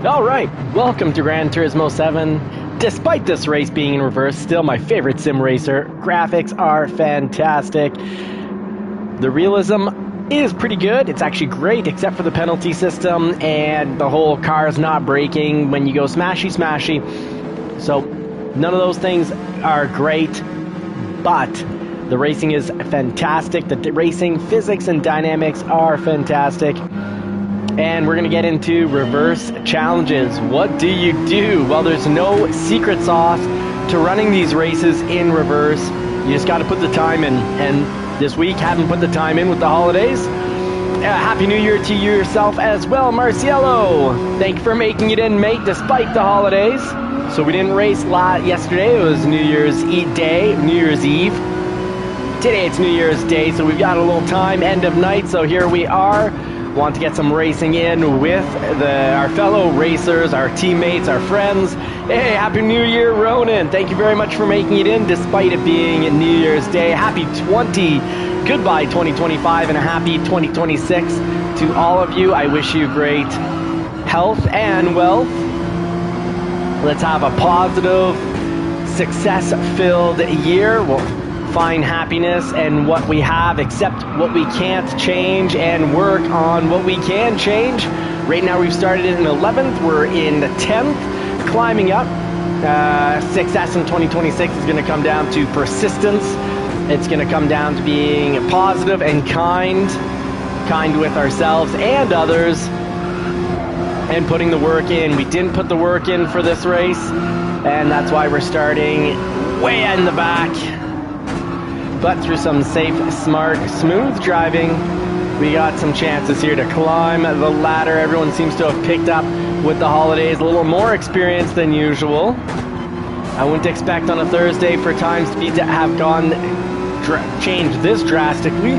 Alright, welcome to Gran Turismo 7. Despite this race being in reverse, still my favorite sim racer. Graphics are fantastic. The realism is pretty good. It's actually great, except for the penalty system and the whole car's not braking when you go smashy smashy. So none of those things are great, but the racing is fantastic. The racing physics and dynamics are fantastic. And we're going to get into reverse challenges. What do you do? Well, there's no secret sauce to running these races in reverse. You just got to put the time in. And this week, haven't put the time in with the holidays. Happy New Year to you yourself as well, Marciello. Thank you for making it in, mate, despite the holidays. So we didn't race yesterday. It was New Year's Eve. Today it's New Year's Day, so we've got a little time, end of night. So here we are. Want to get some racing in with our fellow racers, our teammates, our friends. Hey, Happy New Year, Ronan. Thank you very much for making it in despite it being New Year's Day. Goodbye 2025 and a happy 2026 to all of you. I wish you great health and wealth. Let's have a positive, success-filled year. We'll find happiness in what we have, accept what we can't change, and work on what we can change. Right now we've started in 11th, we're in the 10th, climbing up. Success in 2026 is going to come down to persistence. It's going to come down to being positive and kind with ourselves and others, and putting the work in. We didn't put the work in for this race, and that's why we're starting way in the back. But through some safe, smart, smooth driving, we got some chances here to climb the ladder. Everyone seems to have picked up with the holidays, a little more experience than usual. I wouldn't expect on a Thursday for time speed to have changed this drastically.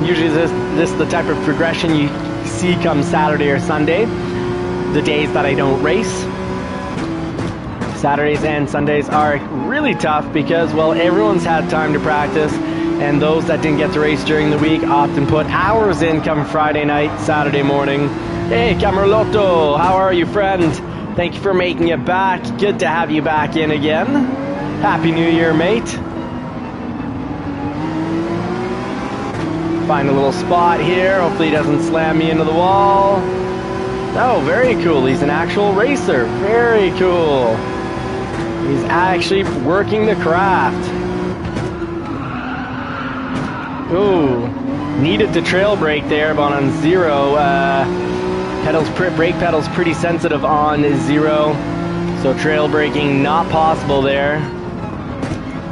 Usually this is the type of progression you see come Saturday or Sunday, the days that I don't race. Saturdays and Sundays are really tough because, well, everyone's had time to practice, and those that didn't get to race during the week often put hours in come Friday night, Saturday morning. Hey, Camerlotto, how are you, friend? Thank you for making it back. Good to have you back in again. Happy New Year, mate. Find a little spot here. Hopefully he doesn't slam me into the wall. Oh, very cool. He's an actual racer. Very cool. He's actually working the craft. Ooh, needed to trail brake there, but on zero, brake pedals pretty sensitive on zero, so trail braking not possible there.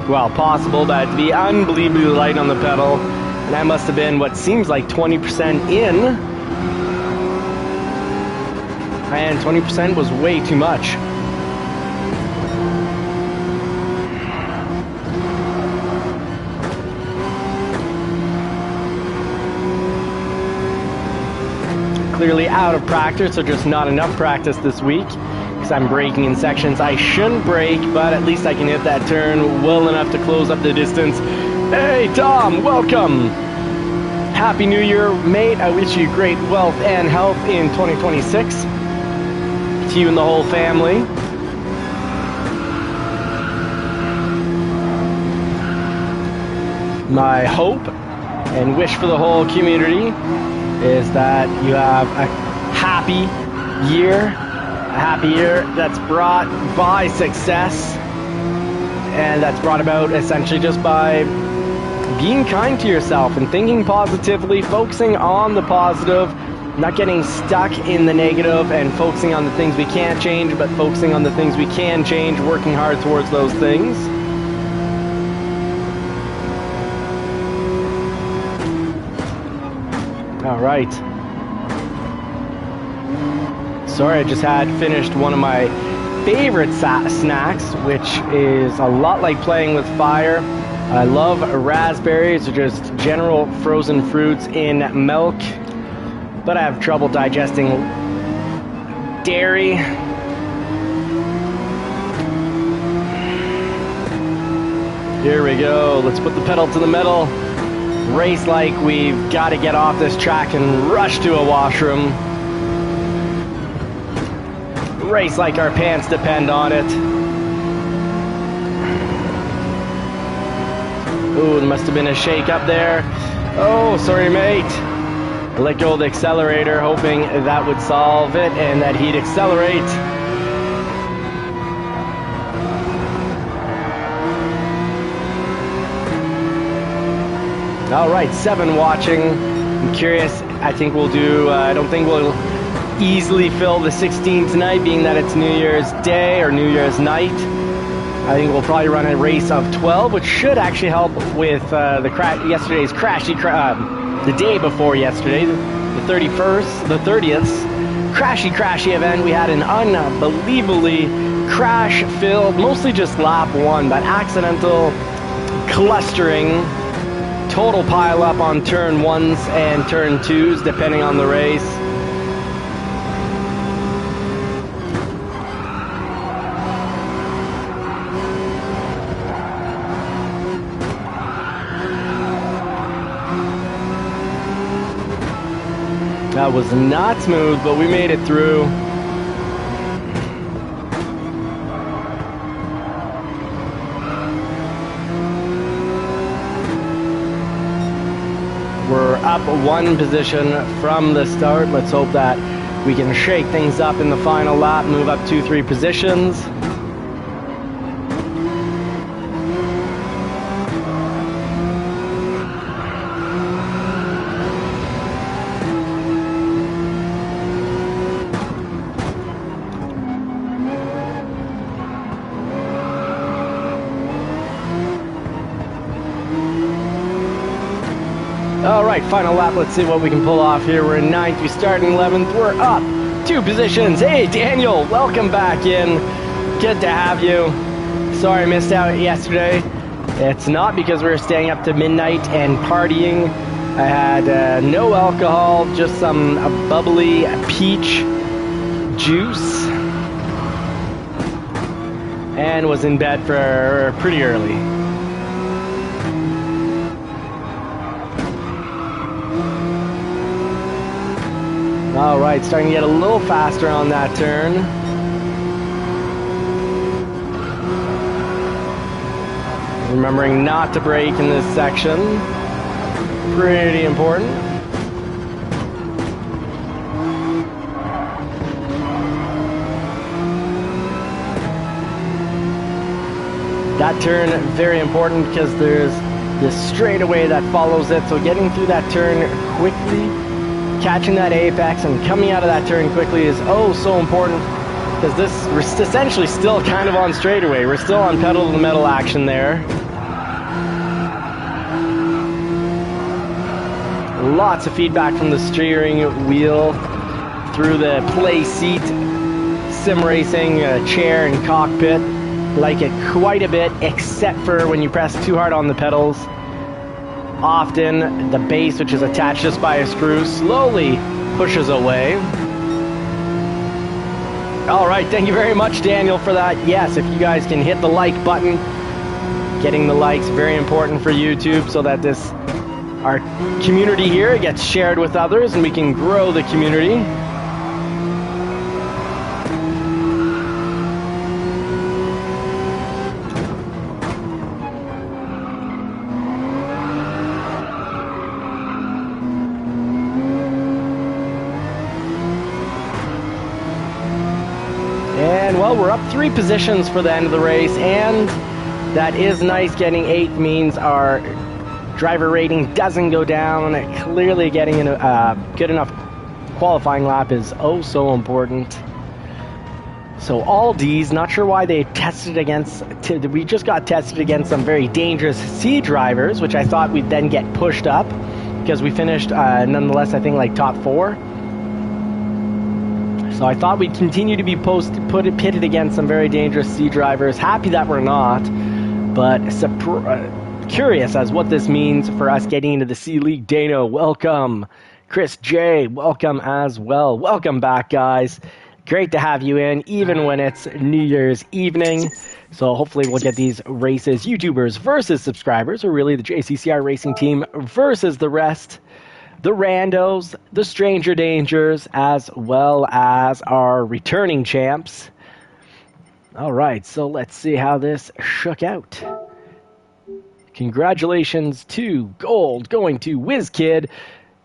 Well, possible, but to be unbelievably light on the pedal, and I must have been what seems like 20% in, and 20% was way too much. Clearly out of practice, or just not enough practice this week, because I'm braking in sections I shouldn't brake, but at least I can hit that turn well enough to close up the distance. Hey Tom, welcome! Happy New Year, mate. I wish you great wealth and health in 2026. To you and the whole family. My hope and wish for the whole community is that you have a happy year that's brought by success, and that's brought about essentially just by being kind to yourself and thinking positively, focusing on the positive, not getting stuck in the negative, and focusing on the things we can't change, but focusing on the things we can change, working hard towards those things. All right. Sorry, I just had finished one of my favorite snacks, which is a lot like playing with fire. I love raspberries, or just general frozen fruits in milk, but I have trouble digesting dairy. Here we go. Let's put the pedal to the metal. Race like we've got to get off this track and rush to a washroom. race like our pants depend on it. Ooh, there must have been a shake up there. Oh, sorry, mate. Let go of the accelerator, hoping that would solve it and that he'd accelerate. All right, 7 watching. I'm curious. I think we'll do, I don't think we'll easily fill the 16 tonight, being that it's New Year's Day or New Year's night. I think we'll probably run a race of 12, which should actually help with yesterday's the day before yesterday, the 31st, the 30th, crashy event. We had an unbelievably crash-filled, mostly just lap 1, but accidental clustering, total pile-up on turn 1s and turn 2s, depending on the race. That was not smooth, but we made it through. We're up 1 position from the start. Let's hope that we can shake things up in the final lap, move up 2-3 positions. All right, final lap. Let's see what we can pull off here. We're in 9th. We start in 11th. We're up 2 positions. Hey, Daniel, welcome back in. Good to have you. Sorry I missed out yesterday. It's not because we were staying up to midnight and partying. I had no alcohol, just some bubbly peach juice, and was in bed for pretty early. All right, starting to get a little faster on that turn. Remembering not to brake in this section. Pretty important. That turn, very important because there's this straightaway that follows it. So getting through that turn quickly, catching that apex and coming out of that turn quickly is oh so important, because we're essentially still kind of on straightaway. We're still on pedal to the metal action there. Lots of feedback from the steering wheel through the play seat. Sim racing chair and cockpit, like it quite a bit, except for when you press too hard on the pedals. Often the base, which is attached just by a screw, slowly pushes away. All right, thank you very much, Daniel, for that. Yes, if you guys can hit the like button, getting the likes, very important for YouTube, so that our community here gets shared with others and we can grow the community. And well, we're up 3 positions for the end of the race, and that is nice. Getting 8th means our driver rating doesn't go down. Clearly getting a good enough qualifying lap is oh so important. So all D's, not sure why they tested against, we just got tested against some very dangerous C drivers, which I thought we'd then get pushed up, because we finished nonetheless, I think, like top 4. So I thought we'd continue to be pitted against some very dangerous C drivers. Happy that we're not, but curious as what this means for us getting into the C League. Dano, welcome. Chris J, welcome as well. Welcome back, guys. Great to have you in, even when it's New Year's evening. So hopefully we'll get these races, YouTubers versus subscribers, or really the JCCR racing team versus the rest the randos, the stranger dangers, as well as our returning champs. All right, so let's see how this shook out. Congratulations to gold going to WizKid,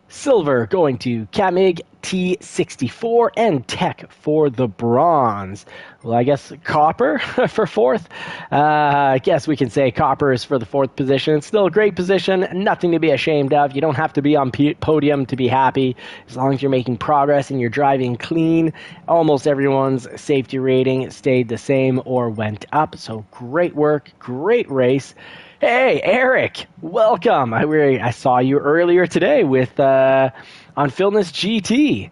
silver going to Kamig T64, and tech for the bronze. Well, I guess copper for fourth. I guess we can say copper is for the fourth position. It's still a great position, nothing to be ashamed of. You don't have to be on podium to be happy. As long as you're making progress and you're driving clean, almost everyone's safety rating stayed the same or went up. So great work, great race. Hey, Eric, welcome. I saw you earlier today with on Fitness GT.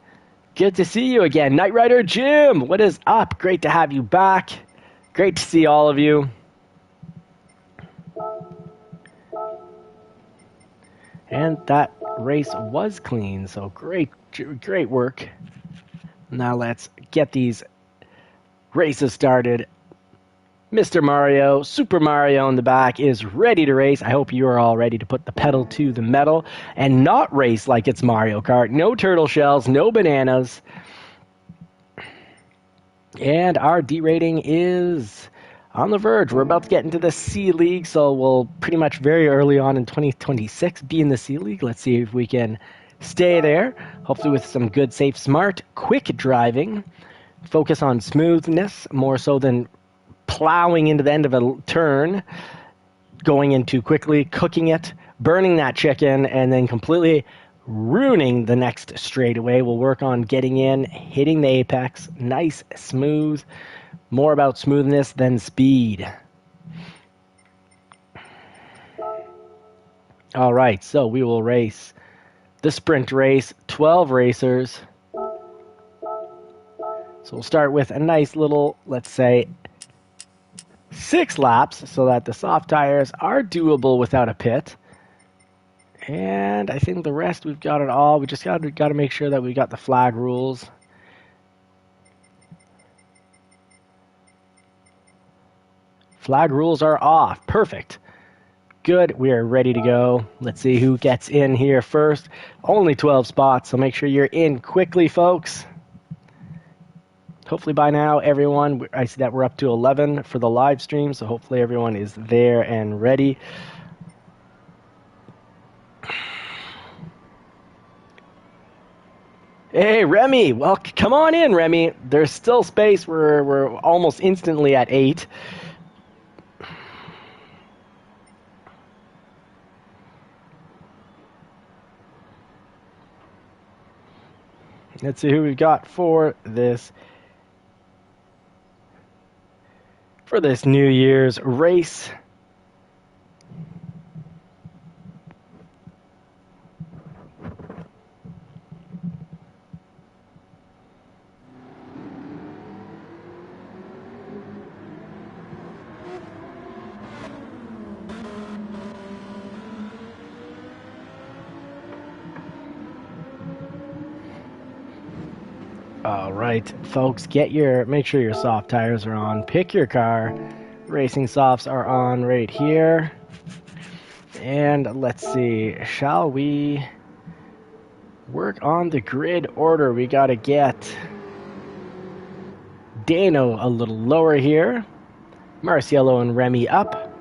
Good to see you again. Knight Rider Jim, what is up? Great to have you back. Great to see all of you. And that race was clean, so great work. Now let's get these races started. Mr. Mario, Super Mario in the back is ready to race. I hope you are all ready to put the pedal to the metal and not race like it's Mario Kart. No turtle shells, no bananas. And our D rating is on the verge. We're about to get into the C League, so we'll pretty much very early on in 2026 be in the C League. Let's see if we can stay there. Hopefully with some good, safe, smart, quick driving. Focus on smoothness more so than plowing into the end of a turn, going in too quickly, cooking it, burning that chicken, and then completely ruining the next straightaway. We'll work on getting in, hitting the apex, nice, smooth, more about smoothness than speed. All right, so we will race the sprint race, 12 racers. So we'll start with a nice little, let's say, 6 laps so that the soft tires are doable without a pit. And I think the rest we've got it all. We just got to make sure that we got the flag rules. Flag rules are off. Perfect. Good. We are ready to go. Let's see who gets in here first. Only 12 spots, so make sure you're in quickly, folks. Hopefully by now, everyone, I see that we're up to 11 for the live stream, so hopefully everyone is there and ready. Hey, Remy, well, come on in, Remy. There's still space. We're almost instantly at 8. Let's see who we've got for this New Year's race. All right, folks, make sure your soft tires are on. Pick your car. Racing softs are on right here. And let's see, shall we work on the grid order? We got to get Dano a little lower here. Marciello and Remy up.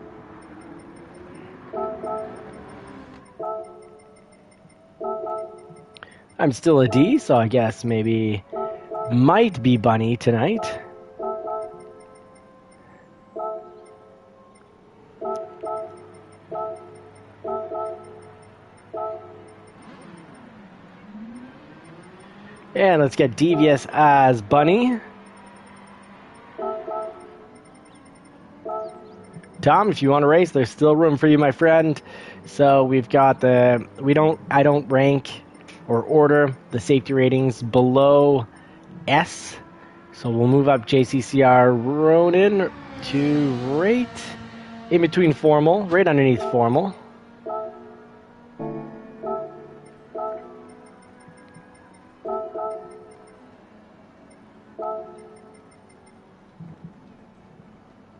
I'm still a D, so I guess maybe might be Bunny tonight. And let's get Devious as Bunny. Tom, if you want to race, there's still room for you, my friend. So we've got I don't rank or order the safety ratings below S. So we'll move up JCCR Ronin to right in between formal, right underneath formal.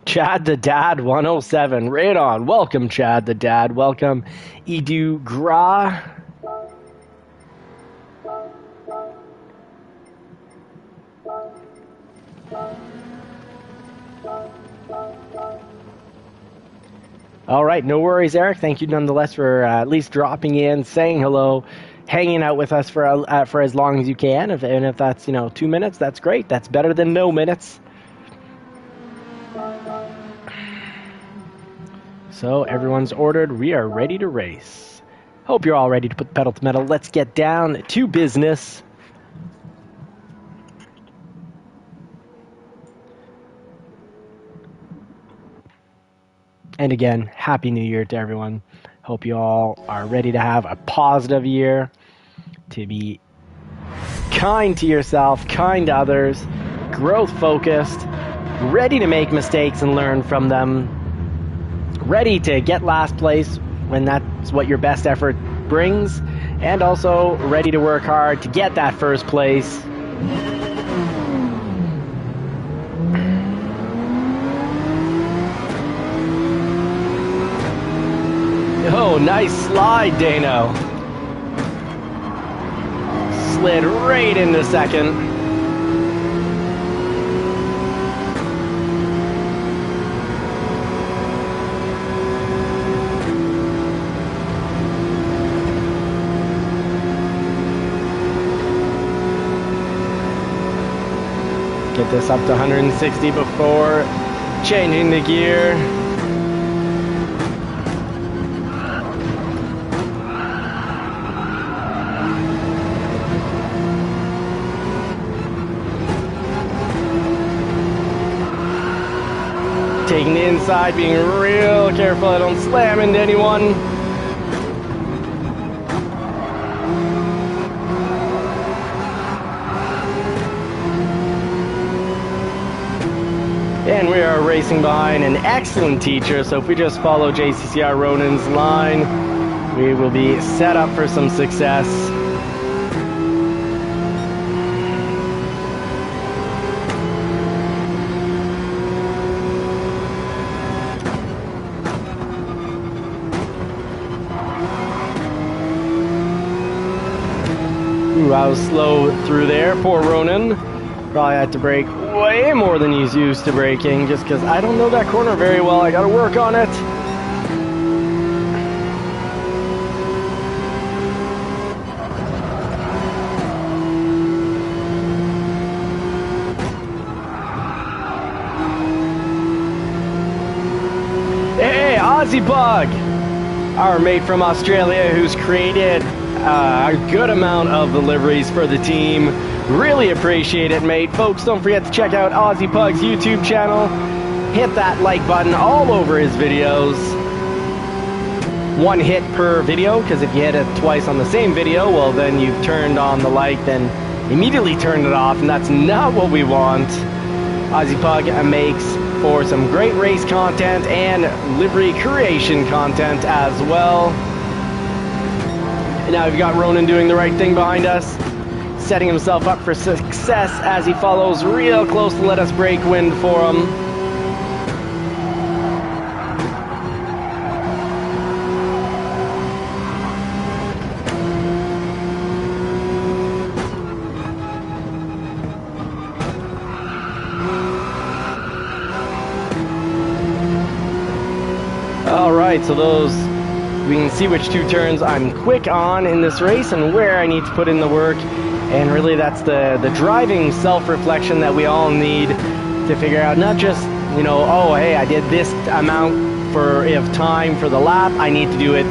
Chad the Dad 107, right on. Welcome, Chad the Dad. Welcome, Edu Gra. All right, no worries, Eric. Thank you nonetheless for at least dropping in, saying hello, hanging out with us for as long as you can. And if that's 2 minutes, that's great. That's better than no minutes. So everyone's ordered. We are ready to race. Hope you're all ready to put the pedal to metal. Let's get down to business. And again, Happy New Year to everyone. Hope you all are ready to have a positive year, to be kind to yourself, kind to others, growth focused, ready to make mistakes and learn from them, ready to get last place when that's what your best effort brings, and also ready to work hard to get that first place. Oh, nice slide, Dano. Slid right into second. Get this up to 160 before changing the gear. Taking the inside, being real careful I don't slam into anyone. And we are racing behind an excellent teacher, so if we just follow JCCR Ronan's line, we will be set up for some success. Ooh, I was slow through there. Poor Ronan. Probably had to brake way more than he's used to braking, just because I don't know that corner very well. I gotta work on it. Hey, Aussie Bug! Our mate from Australia who's created a good amount of the liveries for the team. Really appreciate it, mate. Folks, don't forget to check out Aussie Pug's YouTube channel. Hit that like button all over his videos. One hit per video, because if you hit it twice on the same video, well, then you've turned on the like, then immediately turned it off, and that's not what we want. Aussie Pug makes for some great race content and livery creation content as well. And now we've got Ronan doing the right thing behind us, setting himself up for success as he follows real close to let us break wind for him. All right, so we can see which two turns I'm quick on in this race and where I need to put in the work. And really that's the driving self-reflection that we all need to figure out, not just, oh, hey, I did this amount of time for the lap, I need to do it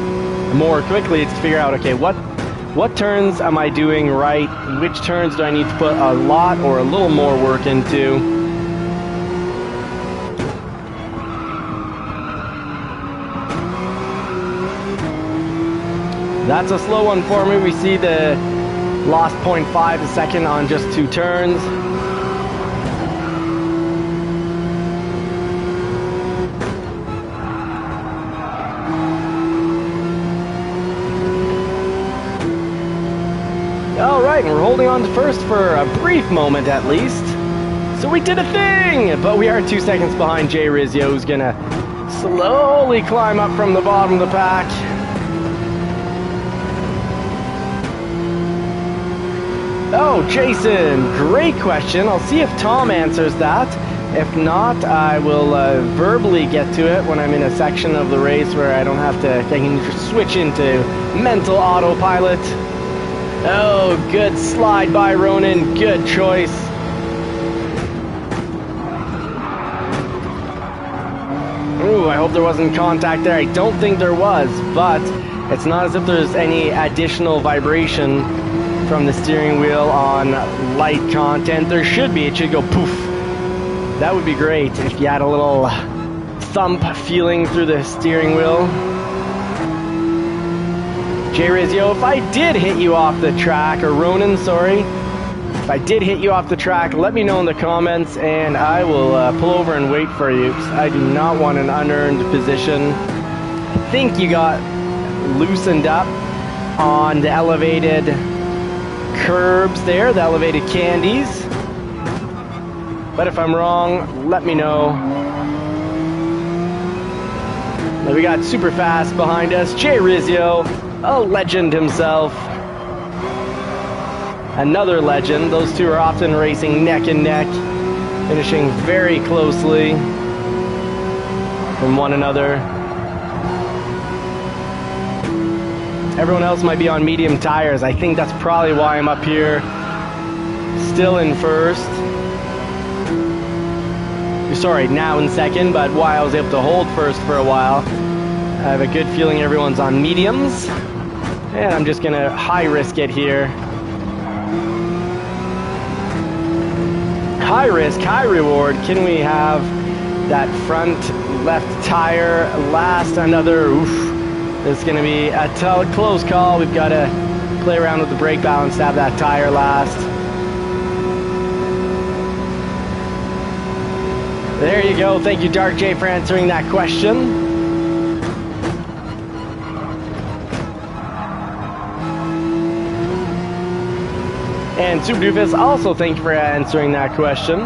more quickly. It's to figure out, okay, what turns am I doing right? Which turns do I need to put a lot or a little more work into? That's a slow one for me. We see the lost 0.5 a second on just 2 turns. All right, and we're holding on to first for a brief moment at least. So we did a thing, but we are 2 seconds behind Jay Rizzio, who's gonna slowly climb up from the bottom of the pack. Oh, Jason, great question. I'll see if Tom answers that. If not, I will verbally get to it when I'm in a section of the race where I don't have to, I can just switch into mental autopilot. Oh, good slide by Ronan, good choice. Ooh, I hope there wasn't contact there. I don't think there was, but it's not as if there's any additional vibration from the steering wheel on light content. There should be, it should go poof. That would be great if you had a little thump feeling through the steering wheel. Jay Rizio, if I did hit you off the track, or Ronan, sorry, if I did hit you off the track, let me know in the comments and I will pull over and wait for you. I do not want an unearned position. I think you got loosened up on the elevated curbs there, the elevated candies. But if I'm wrong, let me know. Now we got super fast behind us, Jay Rizio, a legend himself. Another legend. Those two are often racing neck and neck, finishing very closely from one another. Everyone else might be on medium tires. I think that's probably why I'm up here, still in first. Sorry, now in second, but why I was able to hold first for a while. I have a good feeling everyone's on mediums, and I'm just gonna high risk it here. High risk, high reward. Can we have that front left tire last? Another oof. It's gonna be a close call. We've got to play around with the brake balance to have that tire last. There you go. Thank you, Dark J, for answering that question. And Super Doofus, also thank you for answering that question.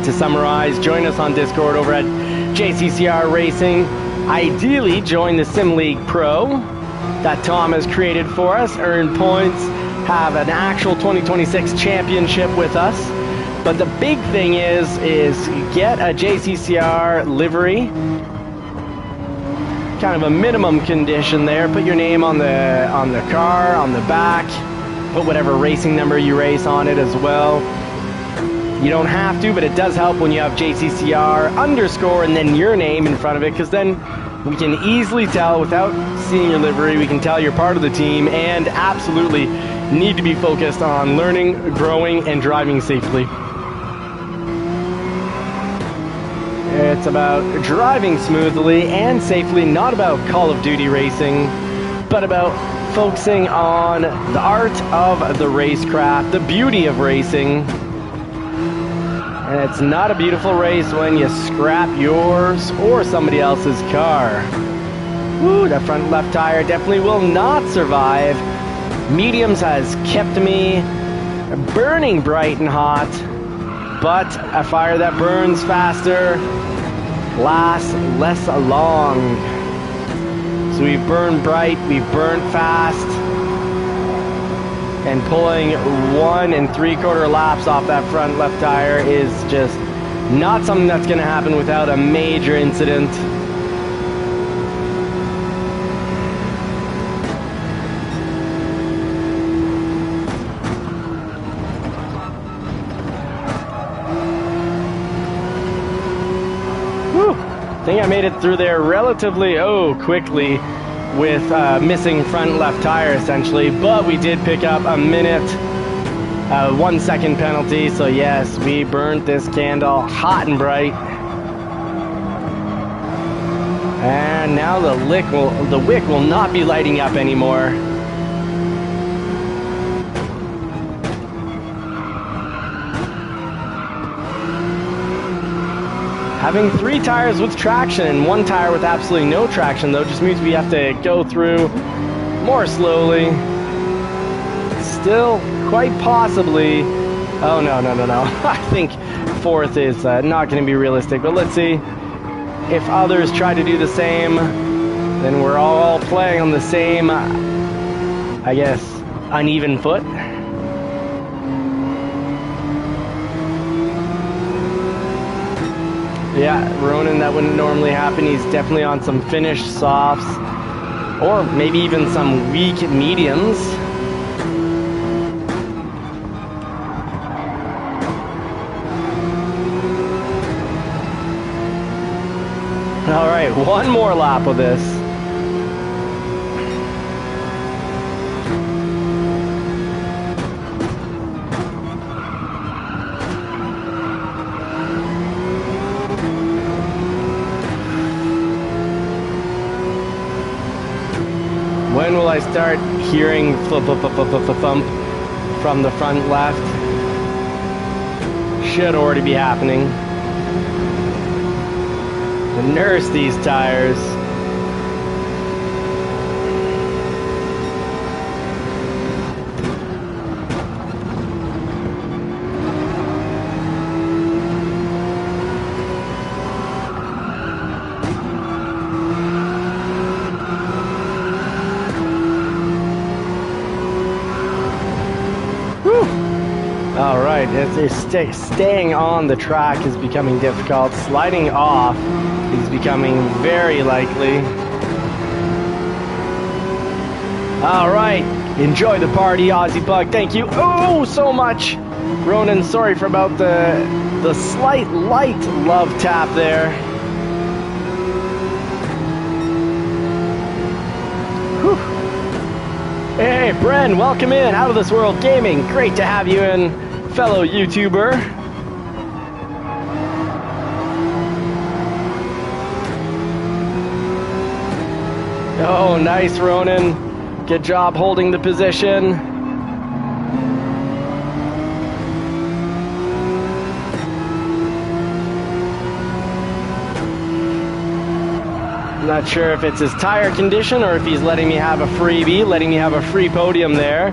To summarize, join us on Discord over at JCCR Racing. Ideally, join the Sim League Pro that Tom has created for us. Earn points, have an actual 2026 championship with us. But the big thing is get a JCCR livery. Kind of a minimum condition there. Put your name on the car, on the back. Put whatever racing number you race on it as well. You don't have to, but it does help when you have JCCR underscore and then your name in front of it, because then we can easily tell without seeing your livery, we can tell you're part of the team and absolutely need to be focused on learning, growing, and driving safely. It's about driving smoothly and safely, not about Call of Duty racing, but about focusing on the art of the racecraft, the beauty of racing. And it's not a beautiful race when you scrap yours or somebody else's car. Woo, that front left tire definitely will not survive. Mediums has kept me burning bright and hot, but a fire that burns faster lasts less long. So we've burned bright, we've burned fast, and pulling 1 3/4 laps off that front left tire is just not something that's going to happen without a major incident. Whew. I think I made it through there relatively quickly with missing front left tire essentially, but we did pick up a minute, 1 second penalty, so yes, we burnt this candle hot and bright. And now the wick will not be lighting up anymore. Having 3 tires with traction and 1 tire with absolutely no traction, though, just means we have to go through more slowly. Still, quite possibly... Oh, no. I think 4th is not going to be realistic, but let's see. If others try to do the same, then we're all playing on the same, I guess, uneven foot. Yeah, Ronan, that wouldn't normally happen. He's definitely on some finished softs, or maybe even some weak mediums. All right, one more lap of this. When will I start hearing thump from the front left? Should already be happening. Nurse these tires. All right, staying on the track is becoming difficult. Sliding off is becoming very likely. All right, enjoy the party, Aussie Bug. Thank you so much, Ronan. Sorry for about the slight light love tap there. Whew. Hey, Bren, welcome in. Out of This World Gaming. Great to have you in, fellow YouTuber. Oh, nice, Ronan. Good job holding the position. Not sure if it's his tire condition or if he's letting me have a freebie, letting me have a free podium there.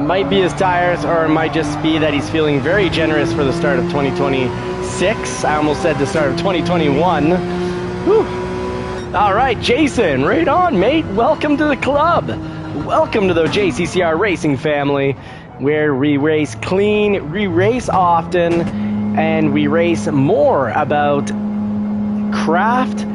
Might be his tires, or it might just be that he's feeling very generous for the start of 2026. I almost said the start of 2021. Whew. All right, Jason, right on, mate. Welcome to the club. Welcome to the JCCR Racing family, where we race clean, we race often, and we race more about craft,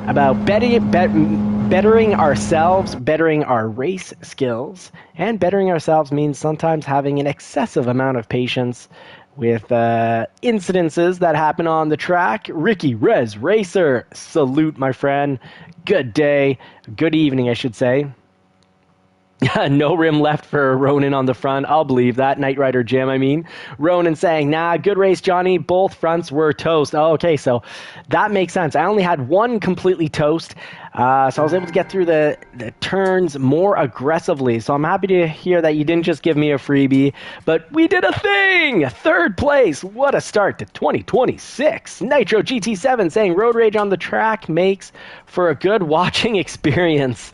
about bettering ourselves, bettering our race skills, and bettering ourselves means sometimes having an excessive amount of patience with incidences that happen on the track. Ricky Rez Racer, salute, my friend. Good day, good evening, I should say. No rim left for Ronan on the front. I'll believe that. Knight Rider Jim, I mean. Ronan saying, nah, good race, Johnny. Both fronts were toast. Oh, okay, so that makes sense. I only had one completely toast, so I was able to get through the turns more aggressively. So I'm happy to hear that you didn't just give me a freebie, but we did a thing! Third place! What a start to 2026. Nitro GT7 saying, road rage on the track makes for a good watching experience.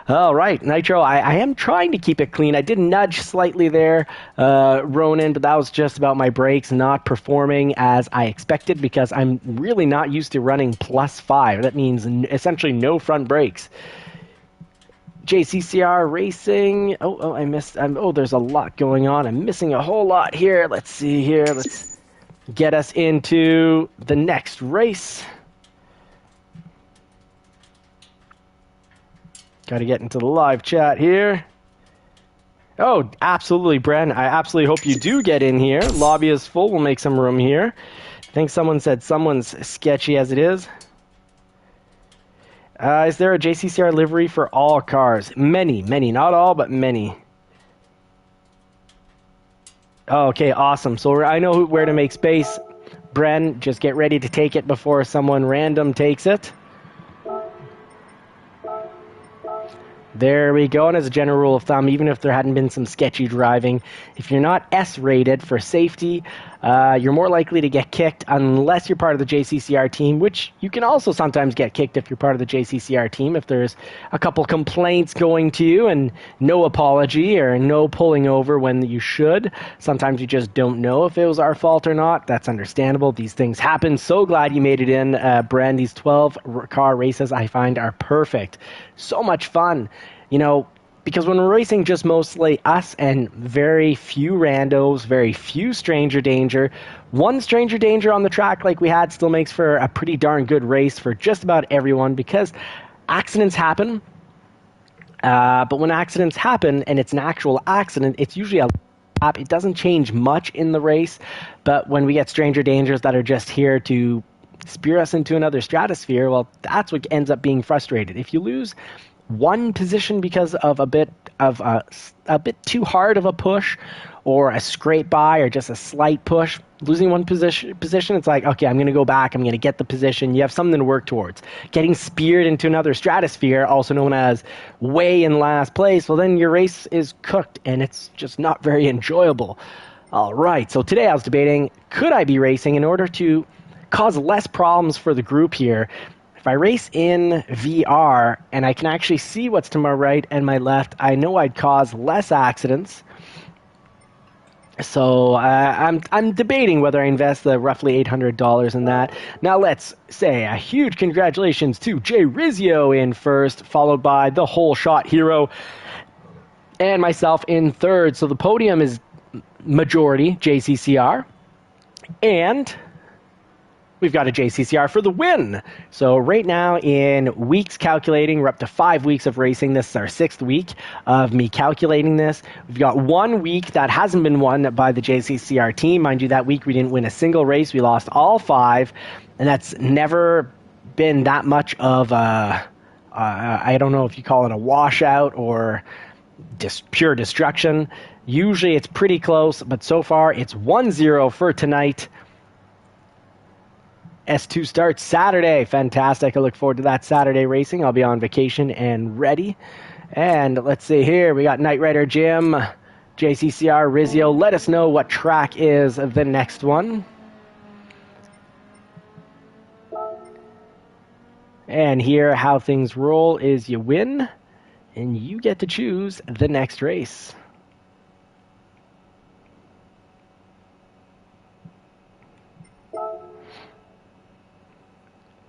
All right, Nitro, I am trying to keep it clean. I did nudge slightly there, Ronan, but that was just about my brakes not performing as I expected because I'm really not used to running +5. That means essentially no front brakes. JCCR Racing. Oh, I missed. Oh, there's a lot going on. I'm missing a whole lot here. Let's see here. Let's get us into the next race. Got to get into the live chat here. Oh, absolutely, Bren. I absolutely hope you do get in here. Lobby is full. We'll make some room here. I think someone said someone's sketchy as it is. Is there a JCCR livery for all cars? Many, many. Not all, but many. Oh, okay, awesome. So I know where to make space. Bren, just get ready to take it before someone random takes it. There we go, and as a general rule of thumb, even if there hadn't been some sketchy driving, if you're not S-rated for safety, you're more likely to get kicked unless you're part of the JCCR team, which you can also sometimes get kicked if you're part of the JCCR team, if there's a couple complaints going to you and no apology or no pulling over when you should. Sometimes you just don't know if it was our fault or not. That's understandable. These things happen. So glad you made it in, Bren. These 12-car races I find are perfect. So much fun. You know, because when we're racing just mostly us and very few randos, very few stranger danger, one stranger danger on the track like we had still makes for a pretty darn good race for just about everyone, because accidents happen. But when accidents happen and it's an actual accident, it's usually a lap. It doesn't change much in the race. But when we get stranger dangers that are just here to spear us into another stratosphere, well, that's what ends up being frustrated. If you lose one position because of a bit too hard of a push, or a scrape by, or just a slight push, losing one position, it's like, okay, I'm going to go back, I'm going to get the position. You have something to work towards. Getting speared into another stratosphere, also known as way in last place, well, then your race is cooked, and it's just not very enjoyable. All right, so today I was debating, could I be racing in order to cause less problems for the group here? If I race in VR and I can actually see what's to my right and my left, I know I'd cause less accidents. So I'm debating whether I invest the roughly $800 in that. Now let's say a huge congratulations to Jay Rizzio in first, followed by the Whole Shot Hero and myself in third. So the podium is majority JCCR, and we've got a JCCR for the win. So right now in weeks calculating, we're up to 5 weeks of racing. This is our 6th week of me calculating this. We've got 1 week that hasn't been won by the JCCR team. Mind you, that week we didn't win a single race. We lost all 5, and that's never been that much of a, I don't know if you call it a washout or just pure destruction. Usually it's pretty close, but so far it's 1-0 for tonight. S2 starts Saturday. Fantastic. I look forward to that Saturday racing. I'll be on vacation and ready. And let's see here. We got Knight Rider Jim, JCCR, Rizzio. Let us know what track is the next one. And here, how things roll is you win, and you get to choose the next race.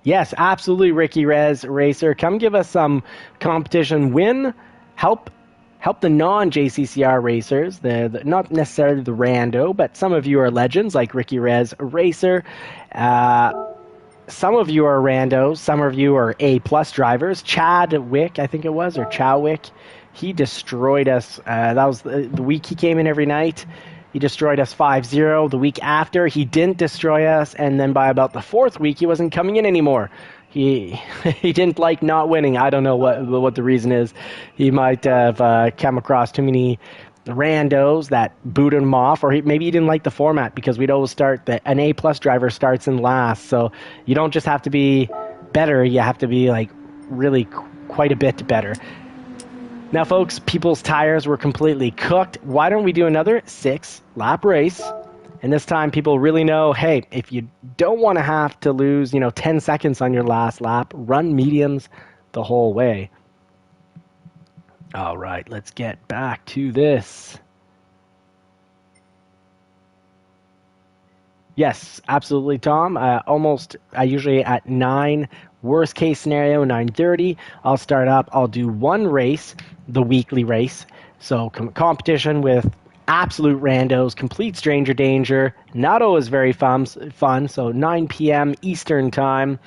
Yes, absolutely, Ricky Rez Racer. Come give us some competition. Win. Help the non-JCCR racers, the not necessarily the rando, but some of you are legends like Ricky Rez Racer. Some of you are randos. Some of you are A-plus drivers. Chad Wick, I think it was, or Chowick. He destroyed us. That was the week he came in every night. He destroyed us 5-0. The week after, he didn't destroy us, and then by about the 4th week, he wasn't coming in anymore. He didn't like not winning. I don't know what the reason is. He might have come across too many randos that booted him off, or maybe he didn't like the format, because we'd always start an A-plus driver starts in last. So you don't just have to be better, you have to be like really quite a bit better. Now, folks, people's tires were completely cooked. Why don't we do another 6-lap race? And this time, people really know, hey, if you don't want to have to lose, 10 seconds on your last lap, run mediums the whole way. All right, let's get back to this. Yes, absolutely, Tom. I usually at 9, worst case scenario, 9:30. I'll start up. I'll do one race, the weekly race. So competition with absolute randos, complete stranger danger. Not always very fun. So 9 p.m. Eastern time.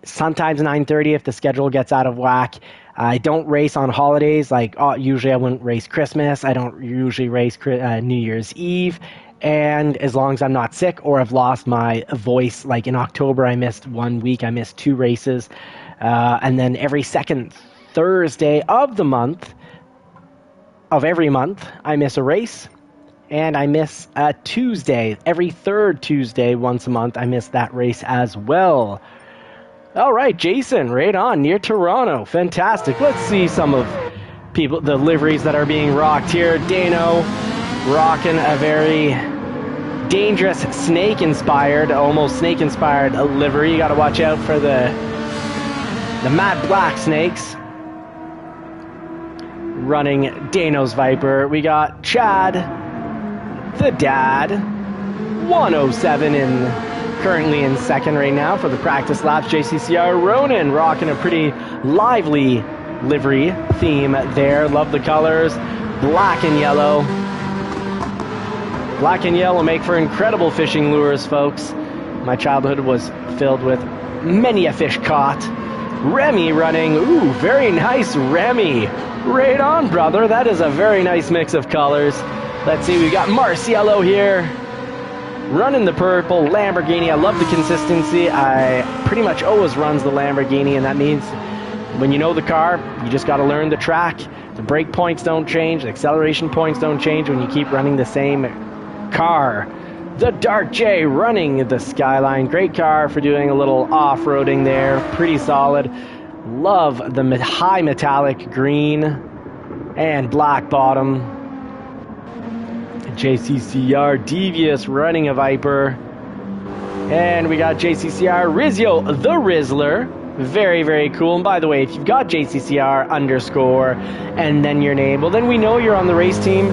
Sometimes 9:30 if the schedule gets out of whack. I don't race on holidays. Usually I wouldn't race Christmas. I don't usually race New Year's Eve. And as long as I'm not sick or I've lost my voice, like in October, I missed 1 week. I missed 2 races. And then every second Thursday of every month, I miss a race. And I miss a Tuesday. Every third Tuesday, once a month, I miss that race as well. All right, Jason, right on, near Toronto. Fantastic. Let's see some of the liveries that are being rocked here. Dano rocking a very dangerous almost snake-inspired livery. You got to watch out for the Mad Black Snakes running Dano's Viper. We got Chad, the dad, 107 currently in second right now for the practice laps. JCCR Ronan rocking a pretty lively livery theme there. Love the colors. Black and yellow. Black and yellow make for incredible fishing lures, folks. My childhood was filled with many a fish caught. Remy running. Ooh, very nice, Remy. Right on, brother. That is a very nice mix of colors. Let's see, we've got Marciello here. Running the purple Lamborghini. I love the consistency. I pretty much always runs the Lamborghini, and that means when you know the car, you just got to learn the track. The brake points don't change. The acceleration points don't change when you keep running the same car. The Dark J running the Skyline. Great car for doing a little off-roading there. Pretty solid. Love the high metallic green and black bottom. JCCR Devious running a Viper. And we got JCCR Rizio the Rizzler. Very, very cool. And by the way, if you've got JCCR underscore and then your name, well, then we know you're on the race team.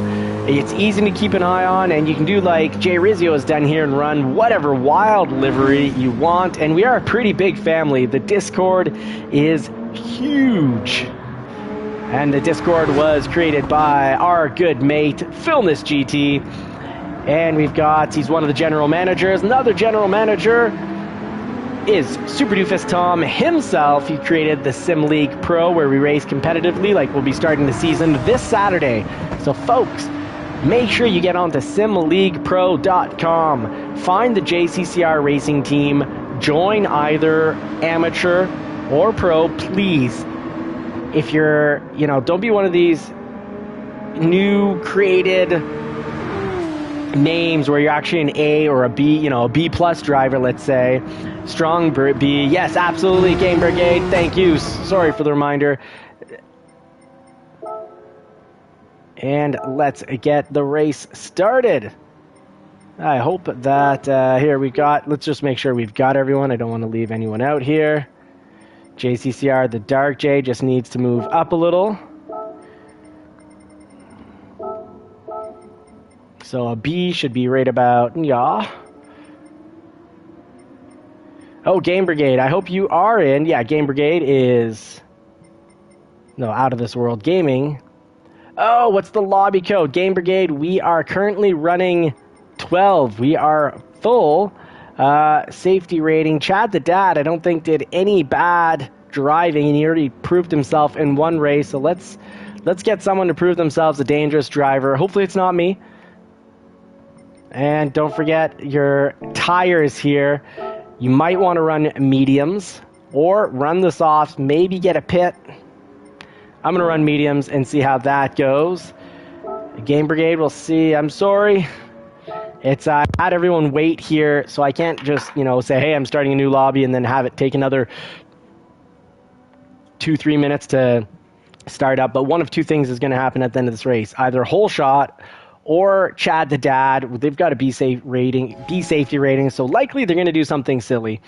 It's easy to keep an eye on, and you can do like Jay Rizio has done here and run whatever wild livery you want. And we are a pretty big family. The Discord is huge. And the Discord was created by our good mate, Filmus GT. And he's one of the general managers. Another general manager is Super Doofus Tom himself. He created the Sim League Pro, where we race competitively, like we'll be starting the season this Saturday. So folks, make sure you get on to simleaguepro.com. Find the JCCR racing team. Join either amateur or pro, please. If you're, don't be one of these new created names where you're actually an A or a B, a B plus driver, let's say. Strong B. Yes, absolutely. Game Brigade. Thank you. Sorry for the reminder. And let's get the race started. I hope that let's just make sure we've got everyone. I don't want to leave anyone out here. JCCR, the Dark J, just needs to move up a little. So a B should be right about, yeah. Oh, Game Brigade, I hope you are in. Yeah, Game Brigade is, out of this world gaming. Oh, what's the lobby code? Game Brigade, we are currently running 12. We are full. Safety rating. Chad the Dad, I don't think did any bad driving, and he already proved himself in one race. So let's get someone to prove themselves a dangerous driver. Hopefully it's not me. And don't forget your tires here. You might want to run mediums or run the softs, maybe get a pit. I'm going to run mediums and see how that goes. Game Brigade, we'll see. I'm sorry. It's I had everyone wait here, so I can't just, say, hey, I'm starting a new lobby and then have it take another 2-3 minutes to start up. But one of two things is going to happen at the end of this race. Either Whole Shot or Chad the Dad. They've got a B safety rating, so likely they're going to do something silly.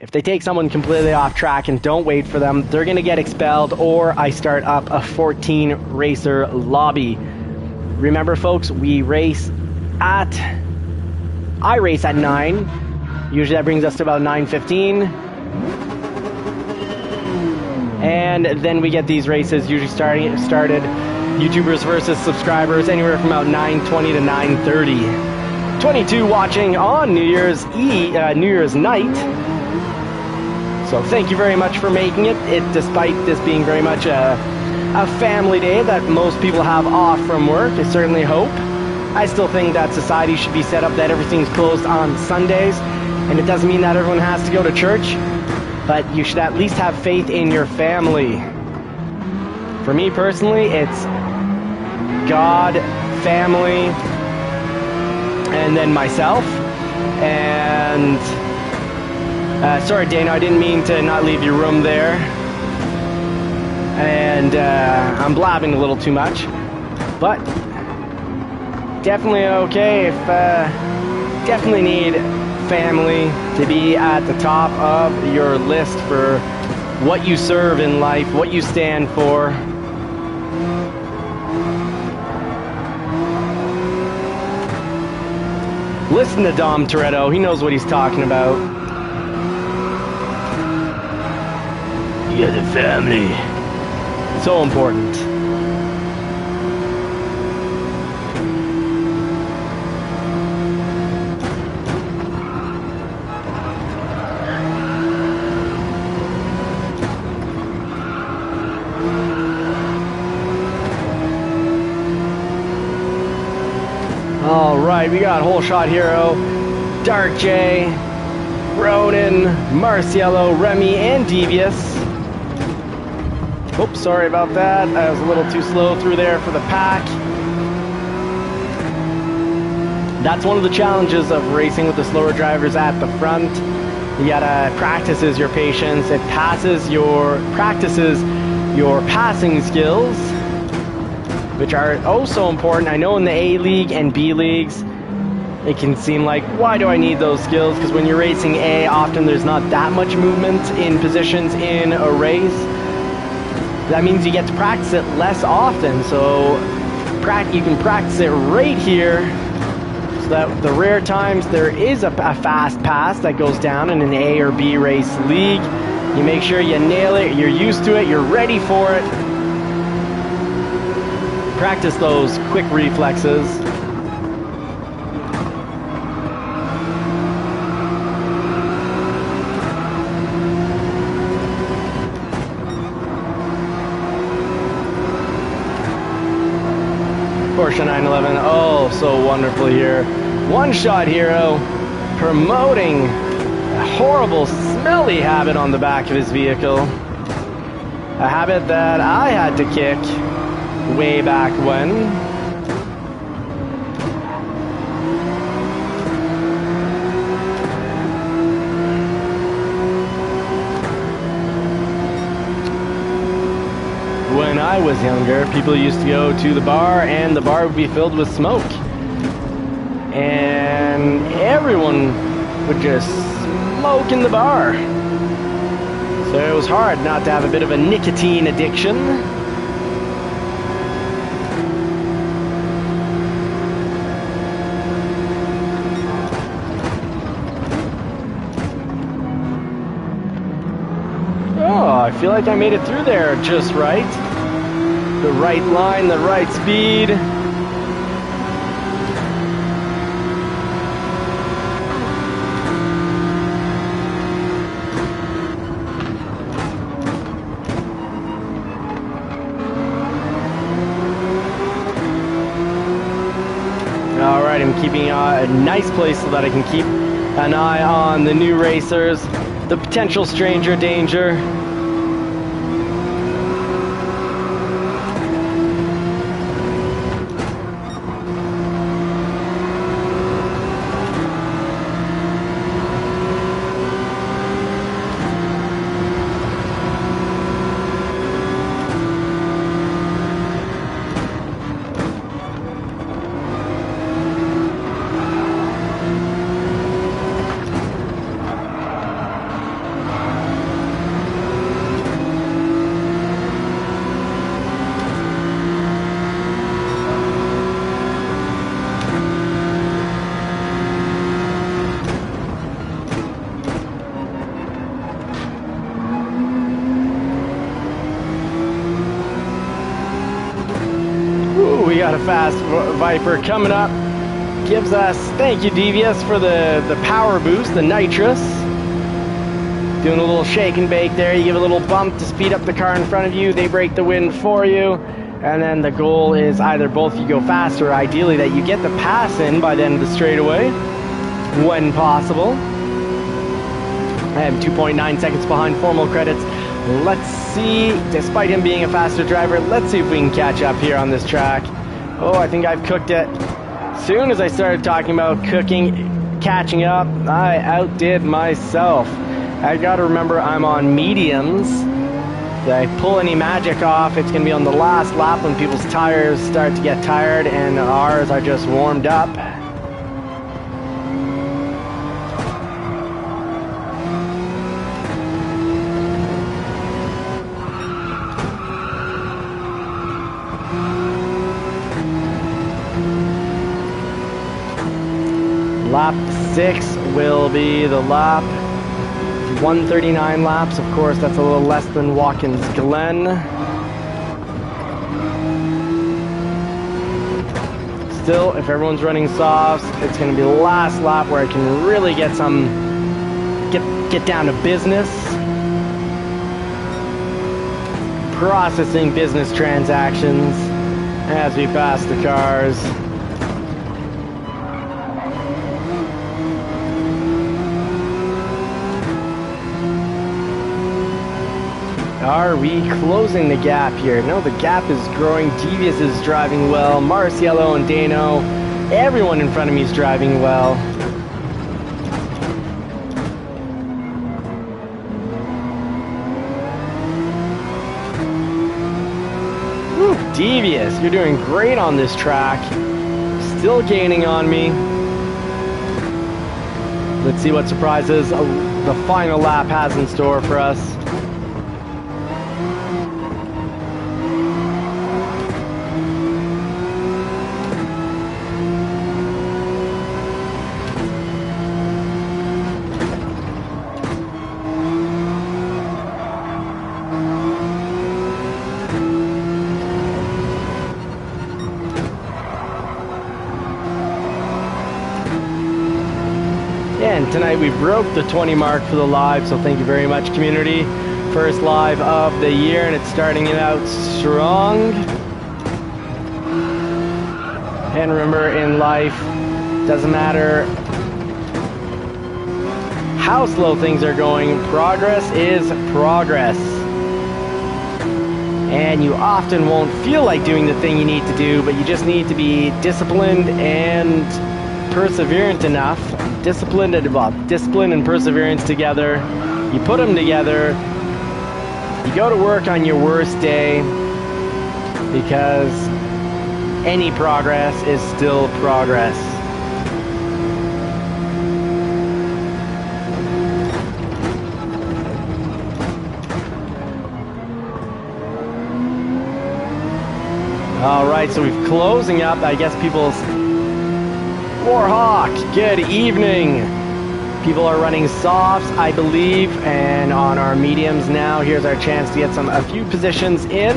If they take someone completely off track and don't wait for them, they're going to get expelled, or I start up a 14 racer lobby. Remember, folks, I race at 9. Usually that brings us to about 9:15. And then we get these races usually started YouTubers versus subscribers anywhere from about 9:20 to 9:30. 22 watching on New Year's night. So thank you very much for making it. Despite this being very much a family day that most people have off from work, I certainly hope. I still think that society should be set up that everything's closed on Sundays, and it doesn't mean that everyone has to go to church, but you should at least have faith in your family. For me personally, it's God, family, and then myself. And sorry, Dana, I didn't mean to not leave your room there. And I'm blabbing a little too much, but definitely okay. If definitely need family to be at the top of your list for what you serve in life, what you stand for. Listen to Dom Toretto. He knows what he's talking about. You got the family. So important. All right, we got Whole Shot Hero, Dark J, Ronan, Marciello, Remy, and Devious. Oops, sorry about that. I was a little too slow through there for the pack. That's one of the challenges of racing with the slower drivers at the front. You gotta practice your patience. It practices your passing skills, which are oh so important. I know in the A League and B Leagues, it can seem like, why do I need those skills? Because when you're racing A, often there's not that much movement in positions in a race. That means you get to practice it less often, so you can practice it right here, so that the rare times there is a fast pass that goes down in an A or B race league, you make sure you nail it, you're used to it, you're ready for it. Practice those quick reflexes. Porsche 911, oh, so wonderful here. One Shot Hero promoting a horrible, smelly habit on the back of his vehicle. A habit that I had to kick way back when. When I was younger, people used to go to the bar and the bar would be filled with smoke. And everyone would just smoke in the bar. So it was hard not to have a bit of a nicotine addiction. Oh, I feel like I made it through there just right. The right line, the right speed. All right, I'm keeping a nice place so that I can keep an eye on the new racers, the potential stranger danger. We got a fast Viper coming up. Gives us, thank you Devious for the power boost, the nitrous. Doing a little shake and bake there. You give a little bump to speed up the car in front of you. They break the wind for you. And then the goal is either both you go faster or ideally that you get the pass in by the end of the straightaway, when possible. I am 2.9 seconds behind formal credits. Let's see, despite him being a faster driver, let's see if we can catch up here on this track. Oh, I think I've cooked it. As soon as I started talking about catching up, I outdid myself. I gotta remember I'm on mediums. If I pull any magic off, it's gonna be on the last lap when people's tires start to get tired and ours are just warmed up. Lap 6 will be the lap. 139 laps, of course, that's a little less than Watkins Glen. Still, if everyone's running softs, it's going to be the last lap where I can really get down to business. Processing business transactions as we pass the cars. Are we closing the gap here? No, the gap is growing. Devious is driving well. Marciello and Dano, everyone in front of me is driving well. Whew, Devious, you're doing great on this track. Still gaining on me. Let's see what surprises the final lap has in store for us. And tonight we broke the 20 mark for the live, so thank you very much, community. First live of the year, and it's starting it out strong. And remember, in life, doesn't matter how slow things are going, progress is progress. And you often won't feel like doing the thing you need to do, but you just need to be disciplined and perseverant enough. Discipline and perseverance together. You put them together. You go to work on your worst day, because any progress is still progress. All right, so we're closing up. I guess people's Warhawk, good evening. People are running softs, I believe, and on our mediums now. Here's our chance to get a few positions in.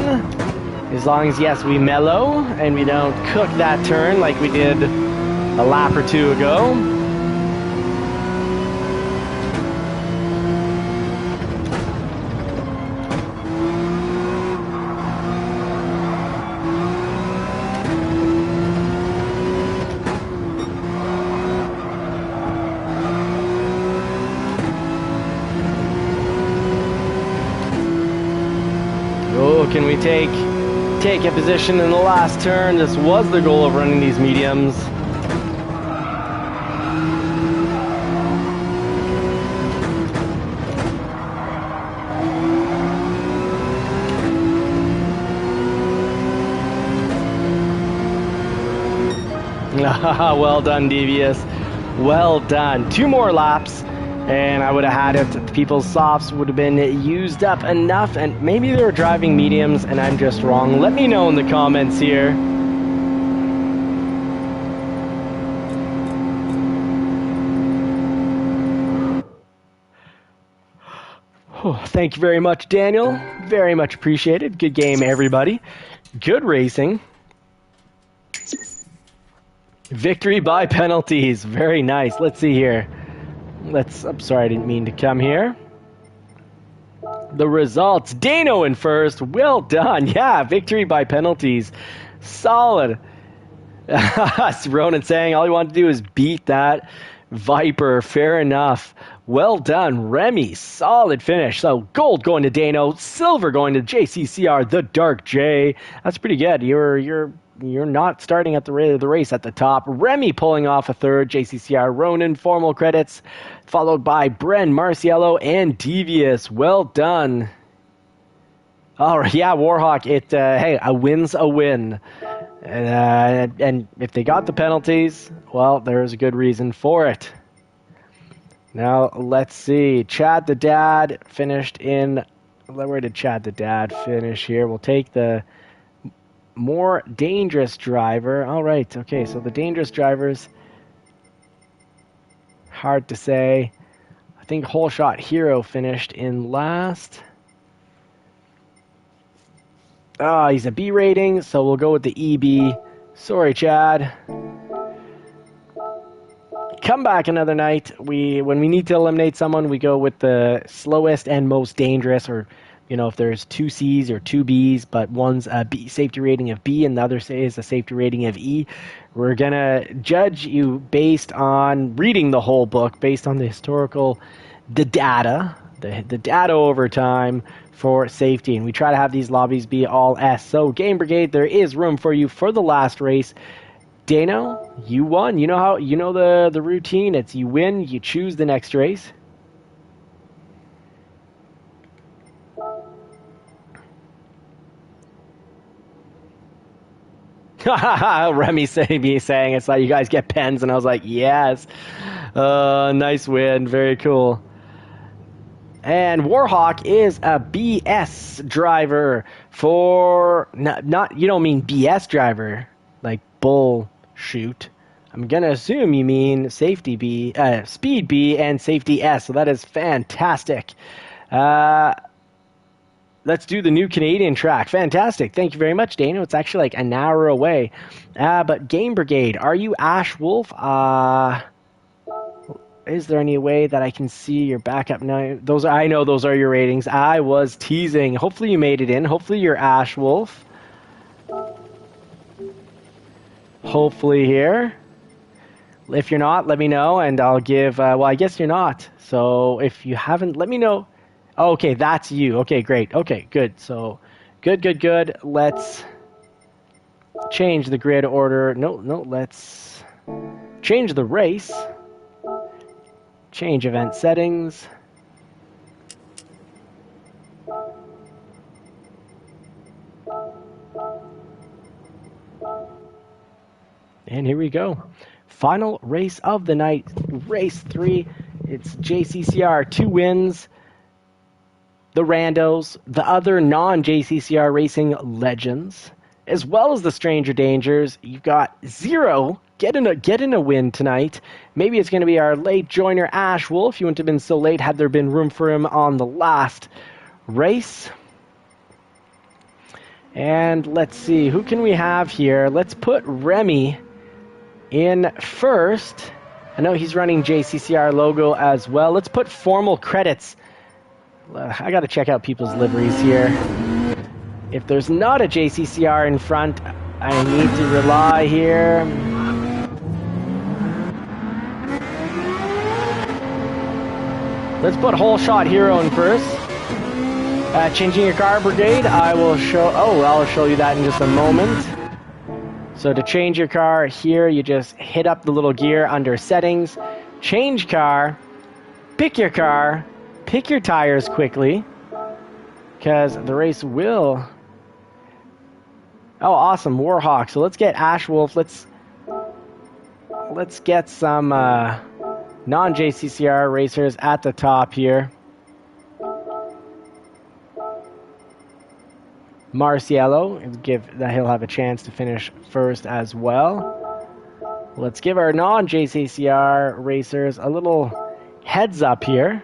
As long as, yes, we mellow and we don't cook that turn like we did a lap or two ago. Can we take a position in the last turn? This was the goal of running these mediums. Well done, Devious. Well done. 2 more laps, and I would have had it. People's softs would have been used up enough, and maybe they were driving mediums and I'm just wrong. Let me know in the comments here. Oh, thank you very much, Daniel. Very much appreciated. Good game, everybody. Good racing. Victory by penalties. Very nice. Let's see here. I'm sorry, I didn't mean to come here. The results. Dano in first. Well done. Yeah, victory by penalties. Solid. Ronan saying all you want to do is beat that Viper. Fair enough. Well done, Remy. Solid finish. So gold going to Dano, silver going to JCCR, the Dark J. That's pretty good. You're not starting at the race at the top. Remy pulling off a third. JCCR, Ronan, formal credits, followed by Bren, Marciello, and Devious. Well done. All right, yeah, Warhawk. Hey, a win's a win. And if they got the penalties, well, there's a good reason for it. Now, let's see. Chad the Dad finished in... Where did Chad the Dad finish here? We'll take the more dangerous driver. All right, okay, so the dangerous drivers... Hard to say. I think Whole Shot Hero finished in last. He's a B rating, so we'll go with the EB. Sorry, Chad. Come back another night. When we need to eliminate someone, we go with the slowest and most dangerous, or if there's two C's or two B's, but one's a B, safety rating of B and the other is a safety rating of E. We're gonna judge you based on reading the whole book, based on the data over time for safety, and we try to have these lobbies be all S. So Game Brigade, there is room for you for the last race. Dano, you won. You know the routine. It's you win, you choose the next race. Remy saying it's like you guys get pens, and I was like, yes. Nice win. Very cool. And Warhawk is a BS driver for not you don't mean BS driver like bull shoot. I'm gonna assume you mean safety B, speed B, and safety S. So that is fantastic. Let's do the new Canadian track. Fantastic. Thank you very much, Dana. It's actually like an hour away. But Game Brigade, are you Ash Wolf? Is there any way that I can see your backup now? I know those are your ratings. I was teasing. Hopefully you made it in. Hopefully you're Ash Wolf. Hopefully here. If you're not, let me know, and I'll give... well, I guess you're not. So if you haven't, let me know. Oh, okay, that's you. Okay, great. Okay, good. So, good. Let's change the grid order. No, let's change the race. Change event settings. And here we go. Final race of the night. Race 3. It's JCCR. 2 wins. The randos, the other non-JCCR racing legends, as well as the stranger dangers. You've got 0 getting a win tonight. Maybe it's going to be our late joiner Ash Wolf. He wouldn't have been so late had there been room for him on the last race. And let's see, who can we have here? Let's put Remy in first. I know he's running JCCR logo as well. Let's put formal credits. I got to check out people's liveries here. If there's not a JCCR in front, I need to rely here. Let's put Whole Shot Hero in first. Changing your car, Brigade, I'll show you that in just a moment. So to change your car here, you just hit up the little gear under settings, change car, pick your car, pick your tires quickly, because the race will... Oh, awesome, Warhawk. So let's get Ash Wolf. Let's get some non-JCCR racers at the top here. Marciello, he'll have a chance to finish first as well. Let's give our non-JCCR racers a little heads up here.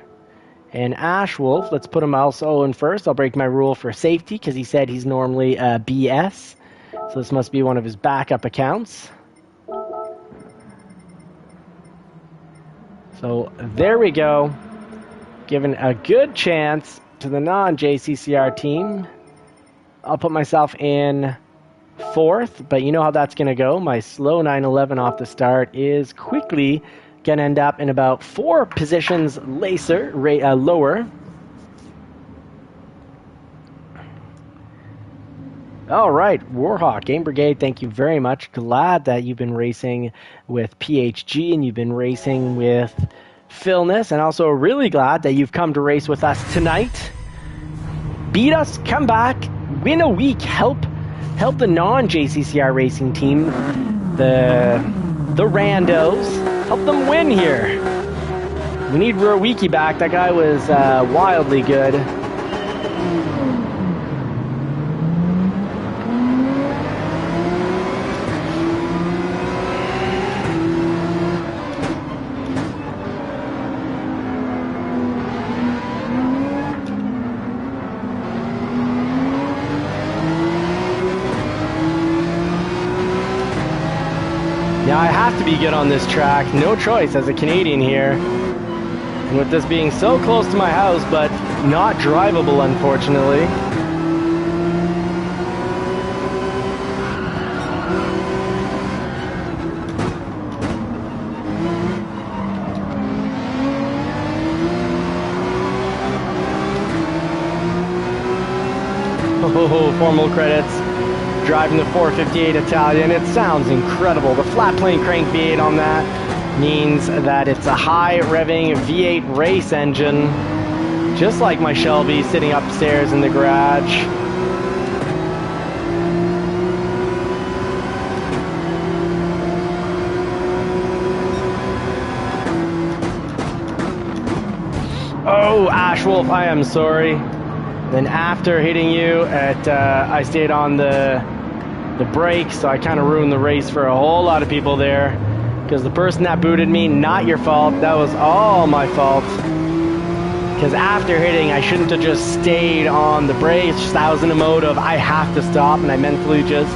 And Ash Wolf, let's put him also in first. I'll break my rule for safety because he said he's normally BS. So this must be one of his backup accounts. So there we go. Giving a good chance to the non-JCCR team. I'll put myself in fourth, but you know how that's going to go. My slow 911 off the start is quickly going to end up in about 4 positions lower. All right, Warhawk, Game Brigade, thank you very much. Glad that you've been racing with PHG and you've been racing with Philness, and also really glad that you've come to race with us tonight. Beat us, come back, win a week, help the non-JCCR racing team, the randos. Help them win here. We need Rowiki back. That guy was wildly good. have to be good on this track. No choice as a Canadian here. And with this being so close to my house, but not drivable, unfortunately. Oh, formal credits. Driving the 458 Italian, it sounds incredible. The flat plane crank V8 on that means that it's a high revving V8 race engine, just like my Shelby sitting upstairs in the garage. Oh, Ashwolf, I am sorry. Then after hitting you, I stayed on the brakes, so I kind of ruined the race for a whole lot of people there. Because the person that booted me, not your fault, that was all my fault. Because after hitting, I shouldn't have just stayed on the brakes. That was in a mode of I have to stop, and I mentally just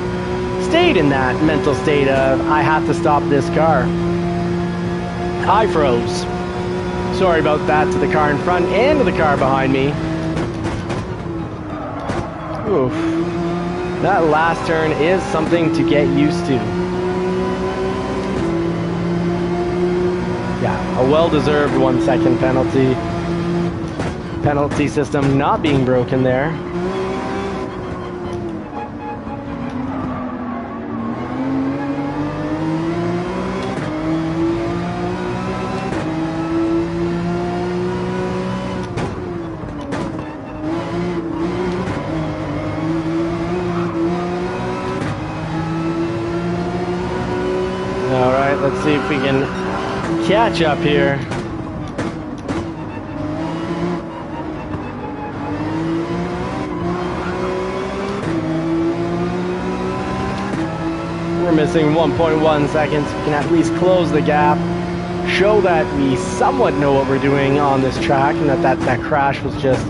stayed in that mental state of I have to stop this car. I froze. Sorry about that to the car in front and to the car behind me. Oof. That last turn is something to get used to. Yeah, a well-deserved 1 second penalty. Penalty system not being broken there. Alright, let's see if we can catch up here. We're missing 1.1 seconds. We can at least close the gap, show that we somewhat know what we're doing on this track, and that crash was just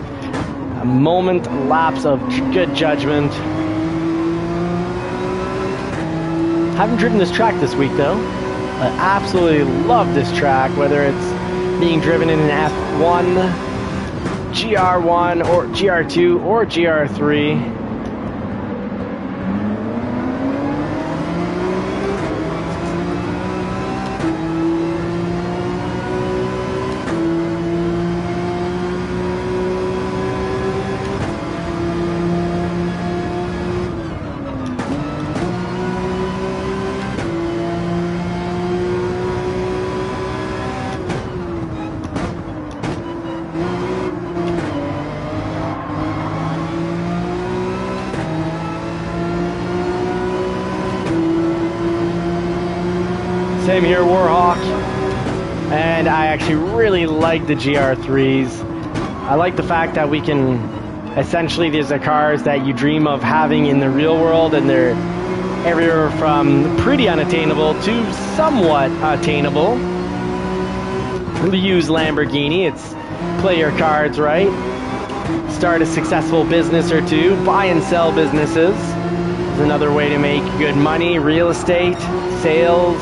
a moment lapse of good judgment. Haven't driven this track this week though. I absolutely love this track, whether it's being driven in an F1, GR1, or GR2, or GR3. Same here, Warhawk. And I actually really like the GR3s. I like the fact that we can, essentially these are cars that you dream of having in the real world, and they're everywhere from pretty unattainable to somewhat attainable. The used Lamborghini, it's play your cards right. Start a successful business or two, buy and sell businesses. Is another way to make good money, real estate, sales.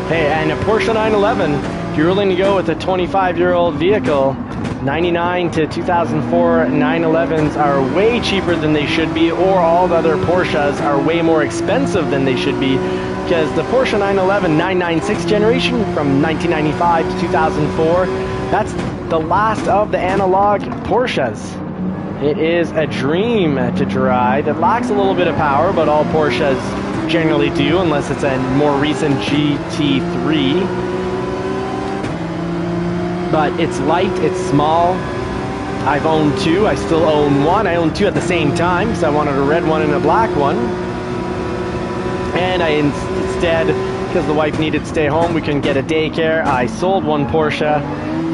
Hey, and a Porsche 911, if you're willing to go with a 25-year-old vehicle, 99 to 2004 911s are way cheaper than they should be, or all the other Porsches are way more expensive than they should be, because the Porsche 911 996 generation from 1995 to 2004, that's the last of the analog Porsches. It is a dream to drive. It lacks a little bit of power, but all Porsches generally do, unless it's a more recent GT3. But it's light, it's small. I've owned two, I still own one. I own two at the same time because I wanted a red one and a black one. And I instead, because the wife needed to stay home, we couldn't get a daycare, I sold one Porsche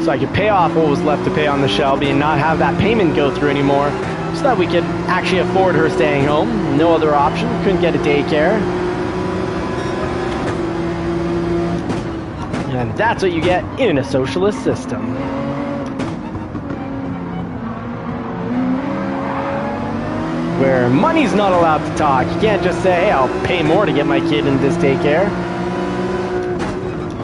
so I could pay off what was left to pay on the Shelby and not have that payment go through anymore, so that we could actually afford her staying home. No other option, couldn't get a daycare. And that's what you get in a socialist system. Where money's not allowed to talk. You can't just say, hey, I'll pay more to get my kid in this daycare.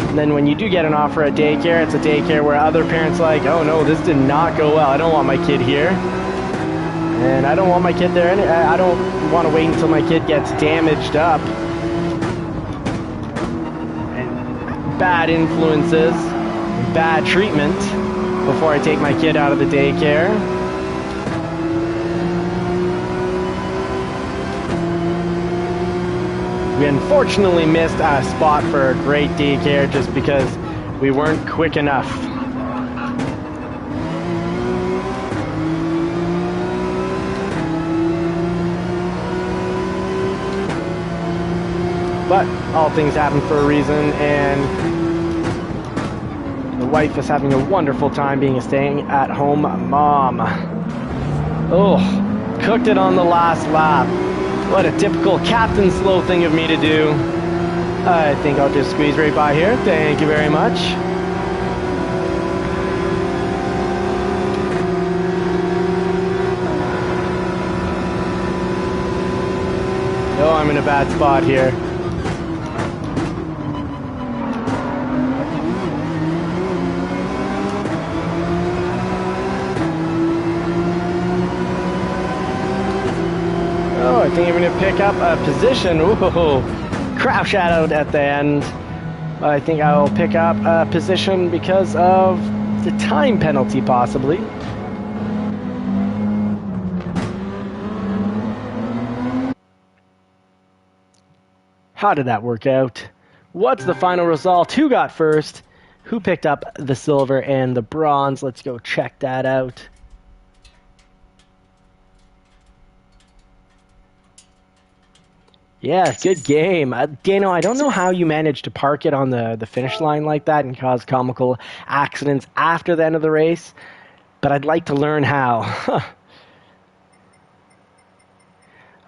And then when you do get an offer at daycare, it's a daycare where other parents are like, oh no, this did not go well. I don't want my kid here. And I don't want my kid there. I don't want to wait until my kid gets damaged up. And bad influences, bad treatment before I take my kid out of the daycare. We unfortunately missed a spot for a great daycare just because we weren't quick enough. But all things happen for a reason, and the wife is having a wonderful time being a staying-at-home mom. Oh, cooked it on the last lap. What a typical Captain Slow thing of me to do. I think I'll just squeeze right by here. Thank you very much. Oh, I'm in a bad spot here. I think I'm going to pick up a position. Ooh, crap shadowed at the end. I think I will pick up a position because of the time penalty, possibly. How did that work out? What's the final result? Who got first? Who picked up the silver and the bronze? Let's go check that out. Yeah, good game. Dano, I don't know how you managed to park it on the finish line like that and cause comical accidents after the end of the race, but I'd like to learn how.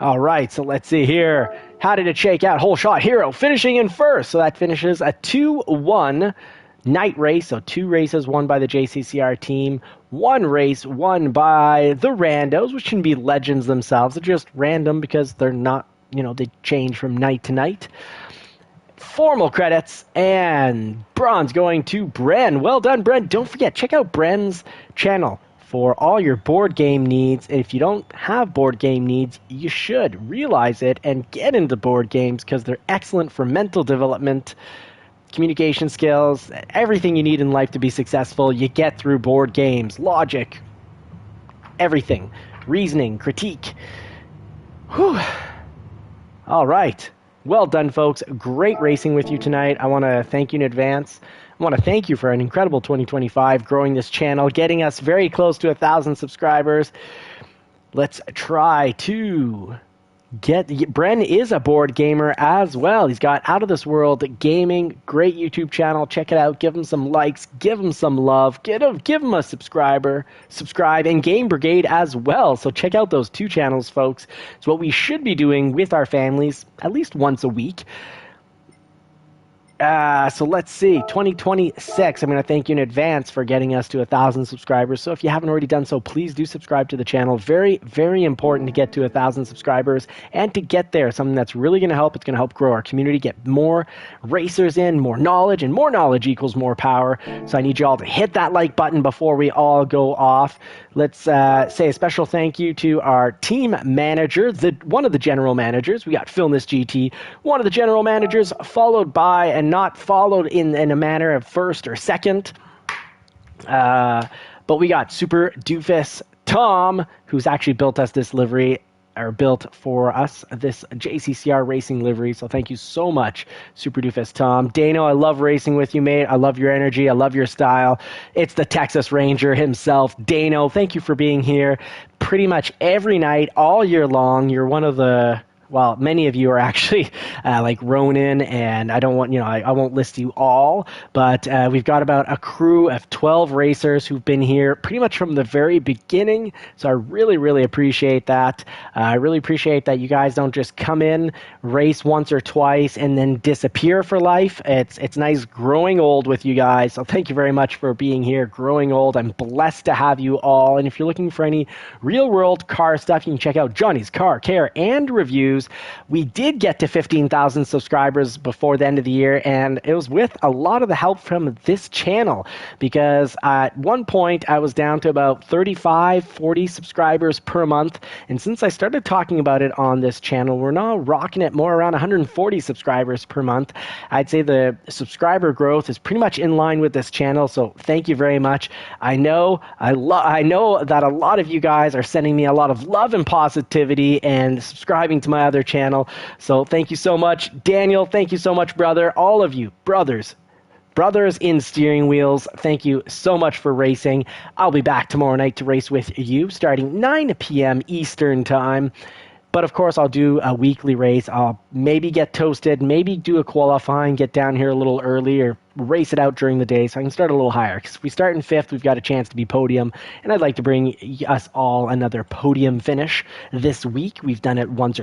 All right, so let's see here. How did it shake out? Whole shot hero finishing in first. So that finishes a 2-1 night race. So 2 races won by the JCCR team. 1 race won by the randos, which can be legends themselves. They're just random because they're not, they change from night to night. Formal credits and bronze going to Bren. Well done, Bren. Don't forget, check out Bren's channel for all your board game needs. If you don't have board game needs, you should realize it and get into board games because they're excellent for mental development, communication skills, everything you need in life to be successful. You get through board games, logic, everything, reasoning, critique. Whew. All right. Well done, folks. Great racing with you tonight. I want to thank you in advance. I want to thank you for an incredible 2025, growing this channel, getting us very close to 1,000 subscribers. Let's try to Bren is a board gamer as well. He's got Out of This World Gaming, great YouTube channel. Check it out. Give him some likes. Give him some love. Give him a subscribe, and Game Brigade as well. So check out those 2 channels, folks. It's what we should be doing with our families at least once a week. So let's see, 2026, I'm going to thank you in advance for getting us to 1,000 subscribers. So if you haven't already done so, please do subscribe to the channel. Very, very important to get to 1,000 subscribers and to get there. Something that's really going to help. It's going to help grow our community, get more racers in, more knowledge, and more knowledge equals more power. So I need you all to hit that like button before we all go off. Let's say a special thank you to our team manager, one of the general managers. We got Philness GT, one of the general managers, followed by, and not followed in a manner of first or second, but we got Super Doofus Tom, who's actually built us this livery, or built for us this JCCR racing livery. So thank you so much, Super Doofus Tom. Dano, I love racing with you, mate. I love your energy. I love your style. It's the Texas Ranger himself. Dano, thank you for being here pretty much every night, all year long. You're one of the well, many of you are actually like Ronan, and I don't want, I won't list you all, but we've got about a crew of 12 racers who've been here pretty much from the very beginning. So I really, really appreciate that. I really appreciate that you guys don't just come in, race once or twice, and then disappear for life. It's nice growing old with you guys. So thank you very much for being here, growing old. I'm blessed to have you all. And if you're looking for any real world car stuff, you can check out Johnny's Car Care and Reviews. We did get to 15,000 subscribers before the end of the year, and it was with a lot of the help from this channel, because at one point I was down to about 35, 40 subscribers per month. And since I started talking about it on this channel, we're now rocking it more around 140 subscribers per month. I'd say the subscriber growth is pretty much in line with this channel, so thank you very much. I know that a lot of you guys are sending me a lot of love and positivity and subscribing to my other channel, so thank you so much. Daniel, thank you so much, brother. All of you, brothers in steering wheels, thank you so much for racing. I'll be back tomorrow night to race with you starting 9 p.m. Eastern time. But of course, I'll do a weekly race. I'll maybe get toasted, maybe do a qualifying, get down here a little early, or race it out during the day so I can start a little higher. Because if we start in 5th, we've got a chance to be podium. And I'd like to bring us all another podium finish this week. We've done it once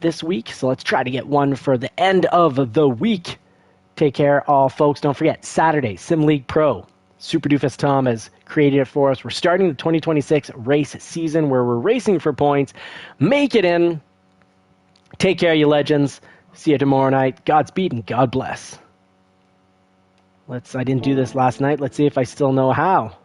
this week. So let's try to get one for the end of the week. Take care, all folks. Don't forget, Saturday, Sim League Pro. Super Doofus Tom has created it for us. We're starting the 2026 race season where we're racing for points. Make it in. Take care, you legends. See you tomorrow night. Godspeed and God bless. I didn't do this last night. Let's see if I still know how.